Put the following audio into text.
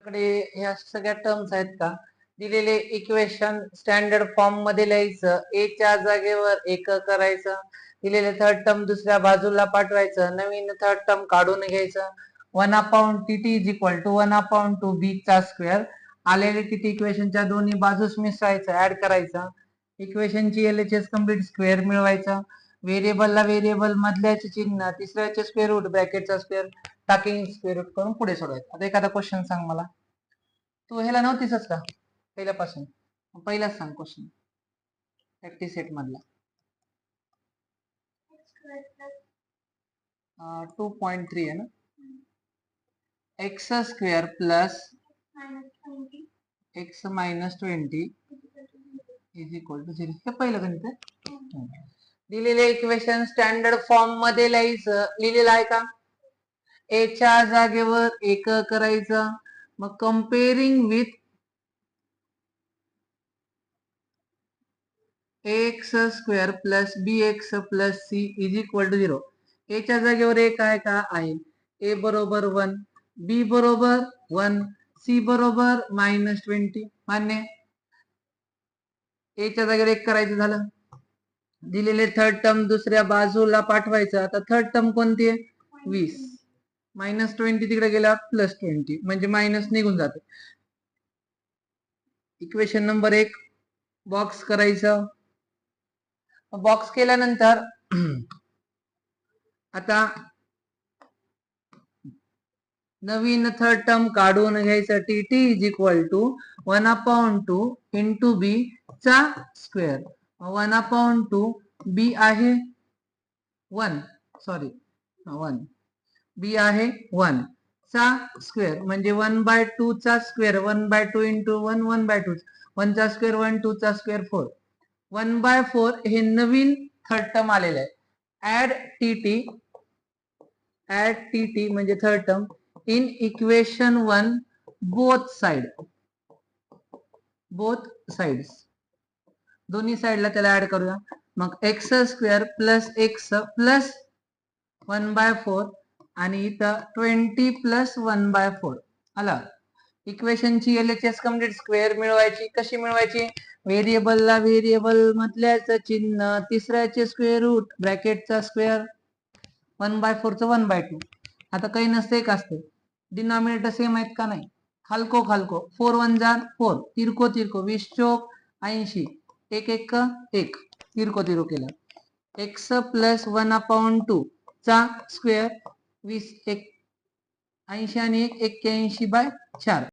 कडे ह्या सगळ्या टर्म्स आहेत का? दिलेले इक्वेशन स्टँडर्ड फॉर्म मध्ये लिहायचं, ए च्या जागेवर एक करायचं, दिलेले थर्ड टर्म दुसऱ्या बाजूला पाठवायचं, नवीन थर्ड टर्म काढून घ्यायचं. 1/2 tt is equal to 1/2 b चा स्क्वेअर. आलेले tt इक्वेशनच्या दोन्ही बाजूस मिसळायचं, ऍड करायचं. इक्वेशनची एलएचएस कम्प्लीट स्क्वेअर मिळवायचा. व्हेरिएबलला व्हेरिएबल मधल्याचे चिन्ह, तिसऱ्याचे स्क्वेअर रूट, ब्रॅकेटचा स्क्वेअर टाकिंग स्क्वेअर रूट करून पुढे सोडवायचं. आता एखादा क्वेश्चन सांग मला. तू ह्याला नव्हतीसच का पहिल्यापासून? पहिलाच सांग क्वेश्चन प्रॅक्टिस सेट मधला. 2.3 आहे ना. X square plus x minus 20 is equal to 0. हे पहिलं गणित आहे. दिलेले इक्वेशन स्टँडर्ड फॉर्म मध्ये लिहायचं. लिहिलेलं आहे का? ए च्या जागेवर एक करायचं. मग comparing with x square plus b x plus c is equal to 0. A च्या जागेवर एक आहे का? आहे. ए बरोबर 1, बी बरोबर 1, सी बरोबर -20. मान्य. ए च्या जागेवर एक करायचं झालं. दिलेले थर्ड टर्म दुसऱ्या बाजूला पाठवायचं. आता थर्ड टर्म कोणती आहे? 20. -20 तिकडे गेला +20 म्हणजे मायनस निघून जाते. इक्वेशन नंबर 1 बॉक्स करायचं. बॉक्स केल्यानंतर आता नवीन थर्ड टर्म काढून घ्यायचं. T is equal to 1/2 into B चा स्क्वेअर. 1/2 बी आहे 1, सॉरी 1, बी आहे 1 चा स्क्वेअर म्हणजे 1/2 चा स्क्वेअर. 1/2 इंटू 1 1/2, 1 चा स्क्वेअर 1, 2 चा स्क्वेअर 4. 1/4 हे नवीन थर्ड टर्म आलेलं आहे. ऍड टी म्हणजे third term in equation 1 both sides. दोन्ही साइडला त्याला ऍड करूया. मग x square plus x plus 1/4 आणि इथं 20 प्लस 1/4 आला. इक्वेशनची एलएचएस कम्प्लीट स्क्वेअर मिळवायची. कशी मिळवायची? व्हेरिएबलला व्हेरिएबल मधल्याचं चिन्ह, तिसऱ्याचे स्क्वेअर रूट, ब्रॅकेटचा स्क्वेअर. 1/4 चं 1/2. आता काही नसते, एक असते. डिनॉमिनेटर सेम आहेत का? नाही. खालको 4 1 जा 4, तिरको 20 चोक 80, 1 1 1, तिरको केला. एक्स प्लस 1/2 चा स्क्वेअर 20 1 80 आणि 1 81/4.